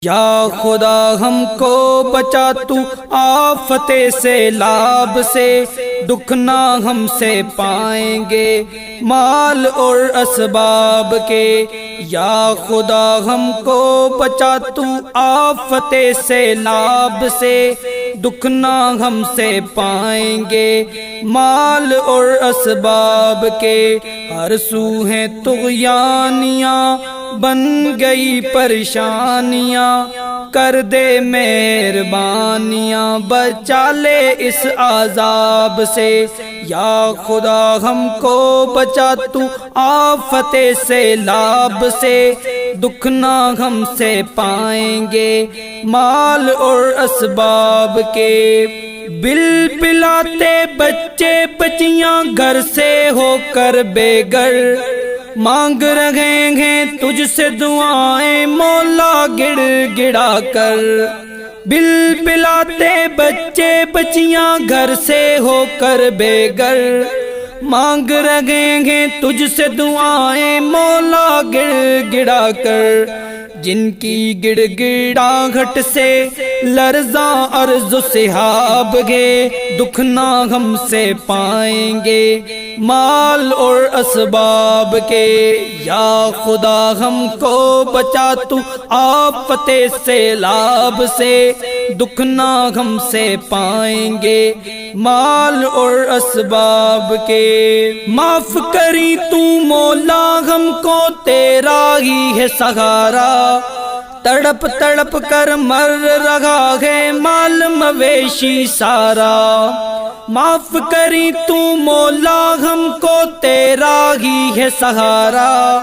یا خدا ہم کو بچا تو آفت سیلاب سے، دکھ نہ ہم سے پائیں گے مال اور اسباب کے۔ یا خدا ہم کو بچا تو آفت سیلاب سے، دکھ نہ ہم سے پائیں گے مال اور اسباب کے۔ ہر سو ہیں طغیانیاں بن گئی پریشانیاں، کر دے مہربانیاں بچا لے اس عذاب سے۔ یا خدا ہم کو بچا تو آفت سیلاب سے، دکھ نہ ہم سے پائیں گے مال اور اسباب کے۔ بل پلاتے بچے بچیاں گھر سے ہو کر بے گھر، مانگ رہے ہیں تجھ سے دعائیں مولا گڑ گڑا کر۔ بل پلاتے بچے بچیاں گھر سے ہو کر بے گھر، مانگ رہے ہیں تجھ سے دعائیں مولا گڑ گڑا کر۔ جن کی گڑ گڑاہٹ سے لرزاں ارض و سحاب گے، دکھ نہ ہم سے پائیں گے مال اور اسباب کے۔ یا خدا ہم کو بچا تو آفت سیلاب سے، دکھ نہ ہم سے پائیں گے مال اور اسباب کے۔ معاف کری تو مولا ہم کو، تیرا ہی ہے سہارا، تڑپ تڑپ کر مر رہا ہے مال مویشی سارا۔ معاف کری تو مولا ہم کو، تیرا ہی ہے سہارا،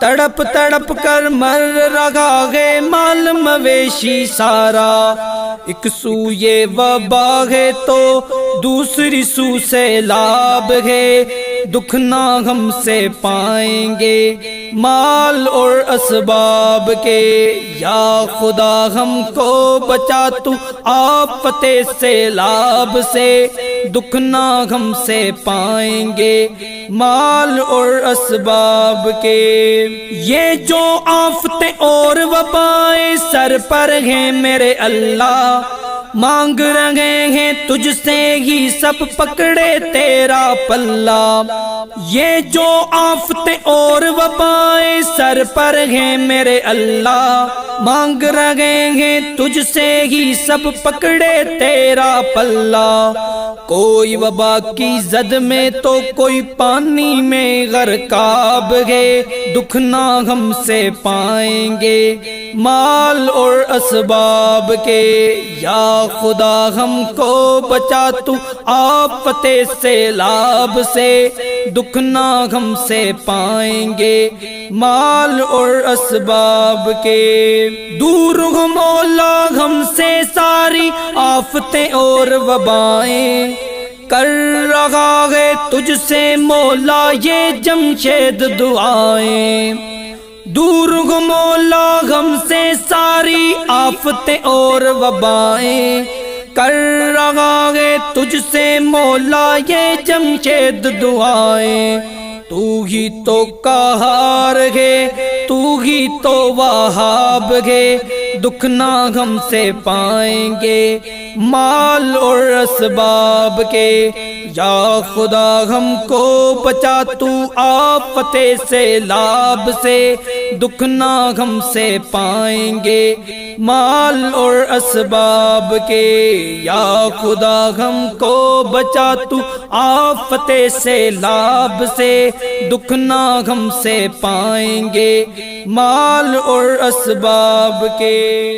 تڑپ تڑپ کر مر رہا ہے مال مویشی سارا۔ ایک سو یہ وبا ہے تو دوسری سو سیلاب ہے، دکھ نہ ہم سے پائیں گے مال اور اسباب کے۔ یا خدا ہم کو بچا تو آفت سیلاب سے، دکھ نہ ہم سے پائیں گے مال اور اسباب کے۔ یہ جو آفتیں اور وبائیں سر پر ہیں میرے اللہ، مانگ رہے ہیں تجھ سے ہی سب پکڑے تیرا پلہ۔ یہ جو آفتیں اور وبائیں سر پر ہیں میرے اللہ، مانگ رہے ہیں تجھ سے ہی سب پکڑے تیرا پلہ۔ کوئی وبا کی زد میں تو کوئی پانی میں غرقاب ہے، دکھ نہ ہم سے پائیں گے مال اور اسباب کے۔ یا خدا ہم کو بچا تو آفت سیلاب سے، دکھ نہ ہم سے پائیں گے مال اور اسباب کے۔ دور ہو مولا ہم سے ساری آفتیں اور وبائیں، کر رہا ہے تجھ سے مولا یہ جمشید دعائیں۔ دور ہو مولا ہم سے ساری آفتیں اور وبائیں، کر رہا ہے تجھ سے مولا یہ جمشید دعائیں۔ تو ہی تو قہار ہے، تو ہی تو وہاب ہے، دکھ نہ ہم سے پائیں گے مال اور اسباب کے۔ یا خدا ہم کو بچا تو آفت سیلاب سے، دکھ نہ ہم سے پائیں گے مال اور اسباب کے۔ یا خدا ہم کو بچا تو آفت سیلاب سے، دکھ نہ ہم سے پائیں گے مال اور اسباب کے۔